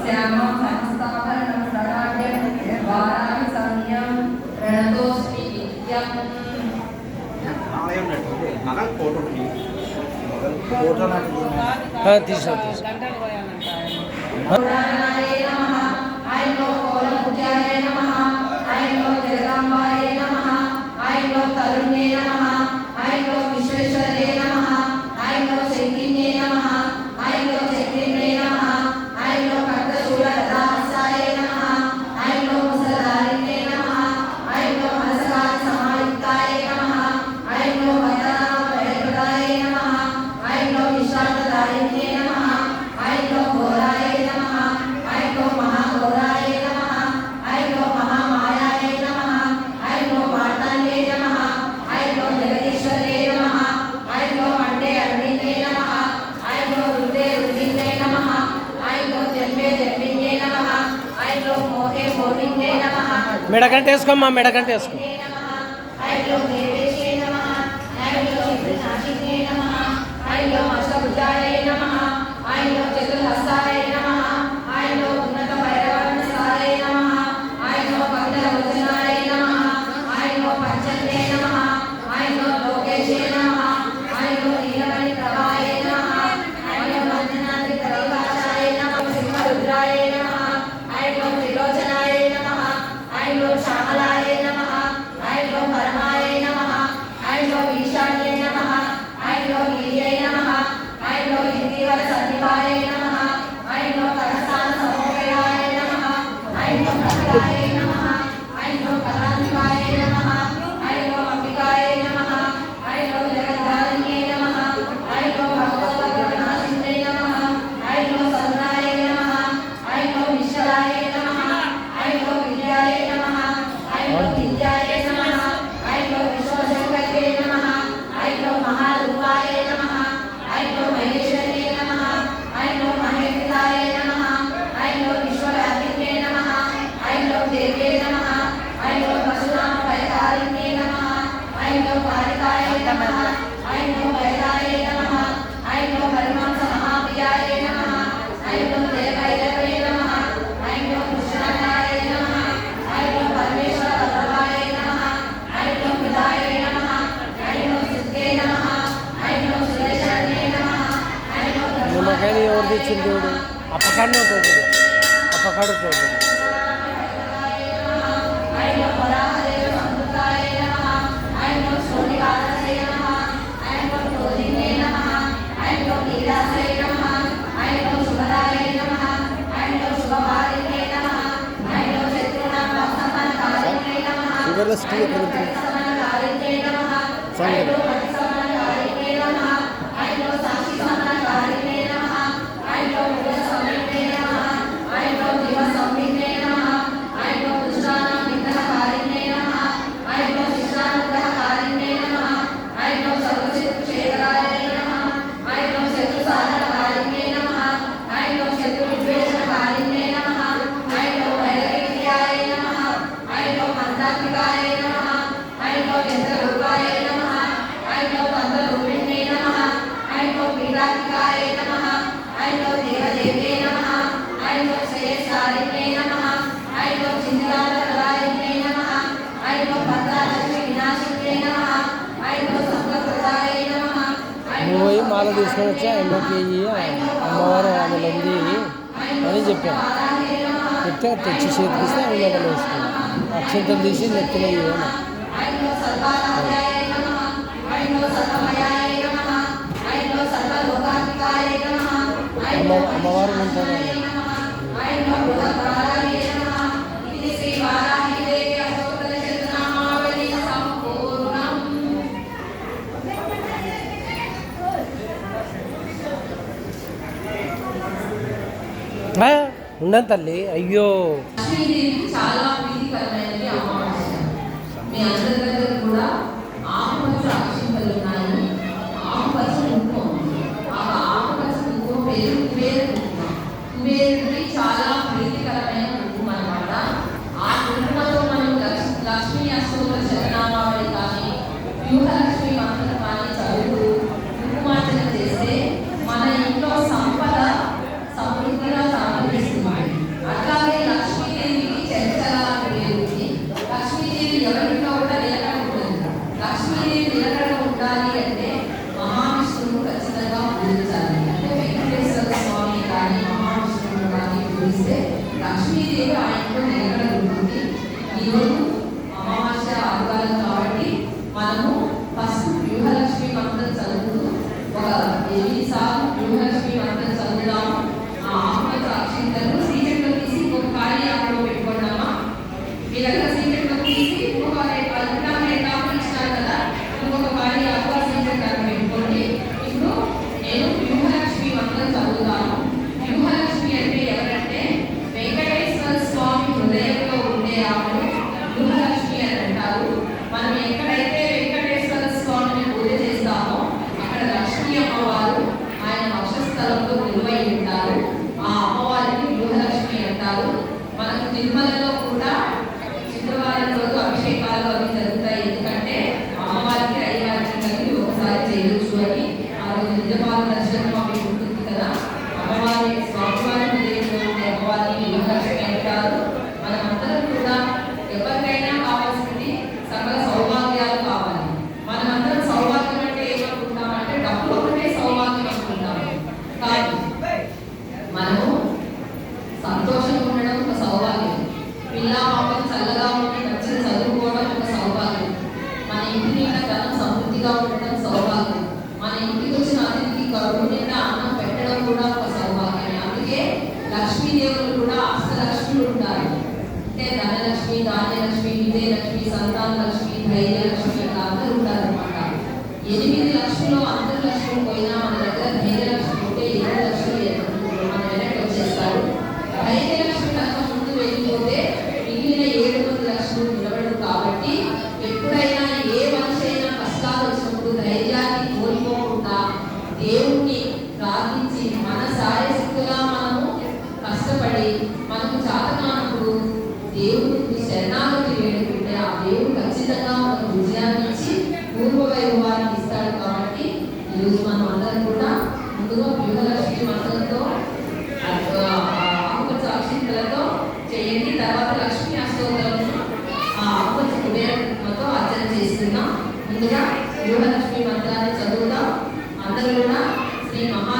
శ్యామం సంస్థాపనం ప్రణాడ్యం వారాహి సంధ్యం ప్రణతోస్మి నిత్యం. మెడకంటే వేసుకోమ్మా, మెడకంటే వేసుకో. నిమ్మకాయలు ఎవరు తెచ్చింది దేవుడు? అప్పకాడనే ఉంటుంది, అప్పకాడ ఉంటుంది. షుగర్లెస్ టీ ఎక్కడ నువ్వు మాల తీసుకొని వచ్చి ఎండకి అమ్మవారు ఆమెలు ఉంది అని చెప్పాను. చెప్తే తెచ్చి చేతికిస్తే అవి లోపల వేసుకున్నాను. అక్షంతలు తీసి నెత్తిన అమ్మవారు ఉంటారు. ఉండను తల్లి. అయ్యో చాలా ప్రీతికరమైనది అమావాస్య. మీ అందరి దగ్గర కూడా ఆకుపచ్చ అక్షింతలు ఉన్నాయి. ఆకుపచ్చ కుంకుమ ఉంది. ఆ ఆకుపచ్చ కుంకుమ పేరు కుబేర కుంకుమ. కుబేరుడికి చాలా ప్రీతికరమైన కుంకుమ అన్నమాట. ఆ కుంకుమతో మనం లక్ష్మీ అష్టోత్తర శతనామావళి కానీ వ్యూహలక్ష్మి మంత్రం కానీ చదువుతూ కుంకుమార్చన చేస్తే మన ఇంట్లో సంపద సమృద్ధిగా సమృద్ధిస్తుంది. చూపిస్తే లక్ష్మీదేవి ఆ ఇంట్లో నిలకడ ఉంటుంది. ఈరోజు అమావాస్య ఆదివారం కాబట్టి మనము ఫస్ట్ వ్యూహలక్ష్మి మంత్రం చదువుతూ ఒక 8 సార్లు వ్యూహలక్ష్మి మంత్రం చదువుదాము. ఆ ఆకుపచ్చ అక్షింతలు సీజన్లో తీసి ఇంకొక ఖాళీ ఆకులో పెట్టుకున్నామా, మీ దగ్గర సీజన్లో తీసి ఇంకొక ఆకులు ఇచ్చినారు కదా, ఇంకొక ఖాళీ ఆకు సీజన్ దాన్ని పెట్టుకోండి. ఇప్పుడు నేను వ్యూహలక్ష్మి మంత్రం చదువుతాను. వ్యూహలక్ష్మి అంటే ఎవరంటే వెంకటేశ్వర స్వామి హృదయంలో ఉండే ఆమెను వ్యూహలక్ష్మి అని అంటారు. మనం ఎక్కడైతే వెంకటేశ్వర స్వామిని పూజ చేస్తామో అక్కడ లక్ష్మీ అమ్మవారు ఆయన వక్షస్థలంలో నిలువై ఉంటారు. ఆ అమ్మవారిని వ్యూహలక్ష్మి అంటారు. మనకు తిరుమలలో కూడా శుక్రవారం రోజు అభిషేకాలు అవి జరుగుతాయి. ఎందుకంటే అమ్మవారికి అయ్యవారికి కలిపి ఒకసారి చేయొచ్చు అని. ఆ రోజు నిజపాల దర్శనం అవి ఉంటుంది కదా. అమ్మవారి స్వామివారి హృదయంలో ఉండే అమ్మవారిని వ్యూహలక్ష్మి అంటారు. మనమందరం కూడా ఎవరికైనా కావాల్సింది సకల సౌభాగ్యాలు కావాలి. మనమందరం సౌభాగ్యం అంటే ఏమనుకుంటామంటే డబ్బులు ఒకటే సౌభాగ్యం అనుకుంటాము. కాదు, మనము సంతోషంగా ఉండడం ఒక సౌభాగ్యం, పిల్ల పాపలు చల్లగా ఉండి నచ్చిన చదువుకోవడం ఒక సౌభాగ్యం, మన ఇంటి నిండా ధనం సమృద్ధిగా ఉండడం సౌభాగ్యం, మన ఇంటికి వచ్చిన అతిథికి కడుపు నిండా అన్నం పెట్టడం కూడా ఒక సౌభాగ్యం. అందుకే లక్ష్మీదేవులు కూడా అష్టలక్ష్మిలు ఉంటారు. అంటే ధనలక్ష్మి, ధాన్యలక్ష్మి, విజయలక్ష్మి, సంతాన లక్ష్మి, ధైర్యలక్ష్మి ఇట్లా అందరూ ఉంటారనమాట. 8 లక్షలు అందరు లక్ష్మి పోయినా మన దగ్గర ధైర్యలక్ష్మి ఉంటే 7 లక్షలు మన వెనక్కి వచ్చేస్తారు. ధైర్యలక్ష్మి కనుక ముందు వెళ్ళిపోతే మిగిలిన 7 లక్షలు నిలబడదు. కాబట్టి ఎప్పుడైనా ఏ మనిషి అయినా కష్టాలు వచ్చినప్పుడు ధైర్యాన్ని కోల్పోకుండా దేవుణ్ణి ప్రార్థించి మన సాయశక్తులా మనము కష్టపడి మనకు చాతకానప్పుడు దేవుడికి శరణాగతి వేడుకుంటే ఆ దేవుడు ఖచ్చితంగా మనకు విజయాన్ని ఇచ్చి పూర్వ వైభవాన్ని ఇస్తాడు. కాబట్టి ఈరోజు మనం అందరం కూడా ముందుగా వ్యూహలక్ష్మి మంత్రంతో ఆకుపచ్చ అక్షింతలతో చేయండి. తర్వాత లక్ష్మీ అష్టోత్తరం ఆ ఆకుపచ్చ కుబేరతో అర్చన చేస్తున్నాం. ముందుగా వ్యూహలక్ష్మి మంత్రాన్ని చదువుతాం. అందరూ కూడా శ్రీ మహా